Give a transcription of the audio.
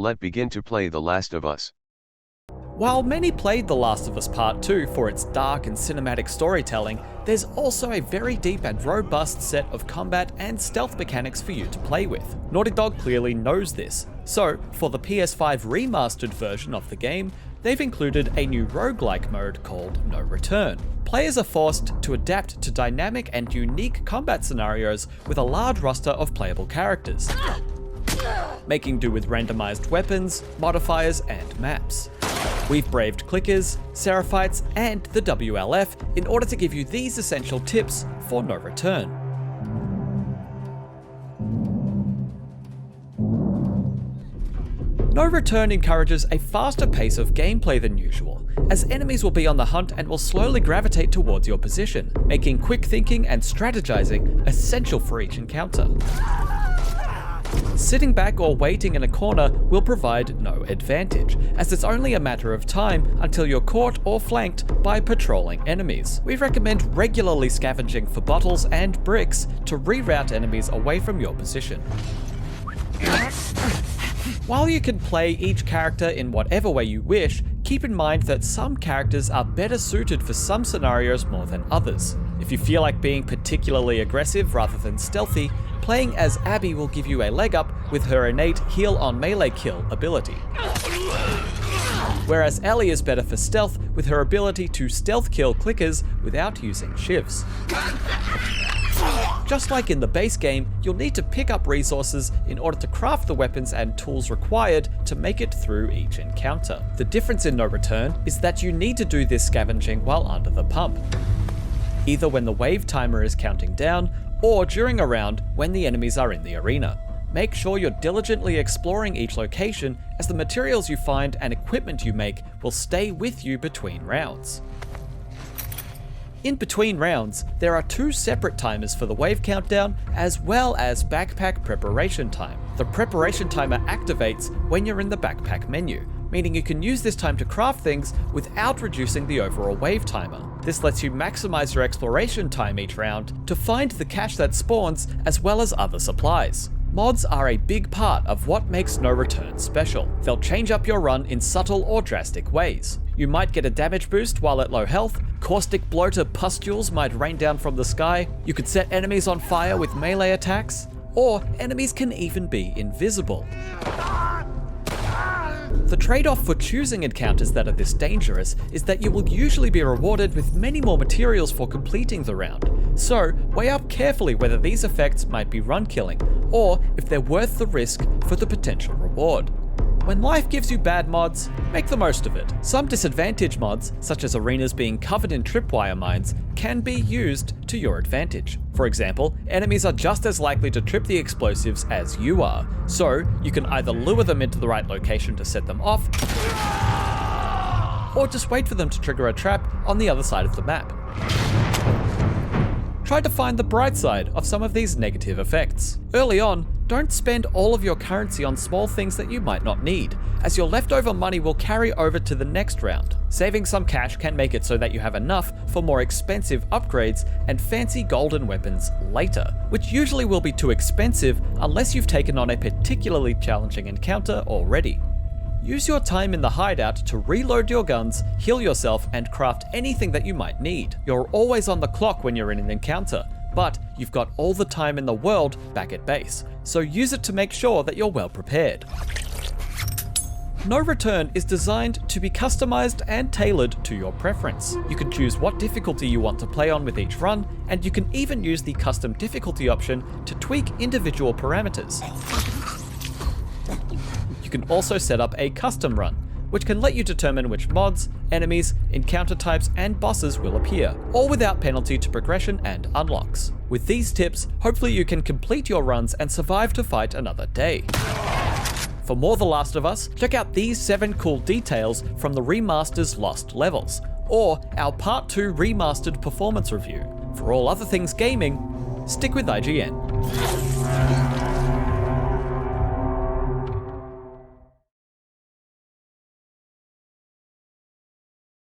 Let's begin to play The Last of Us. While many played The Last of Us Part 2 for its dark and cinematic storytelling, there's also a very deep and robust set of combat and stealth mechanics for you to play with. Naughty Dog clearly knows this, so for the PS5 remastered version of the game, they've included a new roguelike mode called No Return. Players are forced to adapt to dynamic and unique combat scenarios with a large roster of playable characters, making do with randomized weapons, modifiers, and maps. We've braved clickers, Seraphites, and the WLF in order to give you these essential tips for No Return. No Return encourages a faster pace of gameplay than usual, as enemies will be on the hunt and will slowly gravitate towards your position, making quick thinking and strategizing essential for each encounter. Sitting back or waiting in a corner will provide no advantage, as it's only a matter of time until you're caught or flanked by patrolling enemies. We recommend regularly scavenging for bottles and bricks to reroute enemies away from your position. While you can play each character in whatever way you wish, keep in mind that some characters are better suited for some scenarios more than others. If you feel like being particularly aggressive rather than stealthy, playing as Abby will give you a leg up with her innate heal on melee kill ability. Whereas Ellie is better for stealth with her ability to stealth kill clickers without using shivs. Just like in the base game, you'll need to pick up resources in order to craft the weapons and tools required to make it through each encounter. The difference in No Return is that you need to do this scavenging while under the pump, either when the wave timer is counting down, or during a round when the enemies are in the arena. Make sure you're diligently exploring each location, as the materials you find and equipment you make will stay with you between rounds. In between rounds, there are 2 separate timers for the wave countdown, as well as backpack preparation time. The preparation timer activates when you're in the backpack menu, meaning you can use this time to craft things without reducing the overall wave timer. This lets you maximize your exploration time each round to find the cache that spawns, as well as other supplies. Mods are a big part of what makes No Return special. They'll change up your run in subtle or drastic ways. You might get a damage boost while at low health, caustic bloater pustules might rain down from the sky, you could set enemies on fire with melee attacks, or enemies can even be invisible. The trade-off for choosing encounters that are this dangerous is that you will usually be rewarded with many more materials for completing the round, so weigh up carefully whether these effects might be run killing, or if they're worth the risk for the potential reward. When life gives you bad mods, make the most of it. Some disadvantage mods, such as arenas being covered in tripwire mines, can be used to your advantage. For example, enemies are just as likely to trip the explosives as you are, so you can either lure them into the right location to set them off, or just wait for them to trigger a trap on the other side of the map. Try to find the bright side of some of these negative effects. Early on, don't spend all of your currency on small things that you might not need, as your leftover money will carry over to the next round. Saving some cash can make it so that you have enough for more expensive upgrades and fancy golden weapons later, which usually will be too expensive unless you've taken on a particularly challenging encounter already. Use your time in the hideout to reload your guns, heal yourself, and craft anything that you might need. You're always on the clock when you're in an encounter, but you've got all the time in the world back at base, so use it to make sure that you're well prepared. No Return is designed to be customized and tailored to your preference. You can choose what difficulty you want to play on with each run, and you can even use the custom difficulty option to tweak individual parameters. You can also set up a custom run, which can let you determine which mods, enemies, encounter types, and bosses will appear, all without penalty to progression and unlocks. With these tips, hopefully you can complete your runs and survive to fight another day. For more The Last of Us, check out these 7 cool details from the remaster's Lost Levels, or our Part 2 remastered performance review. For all other things gaming, stick with IGN.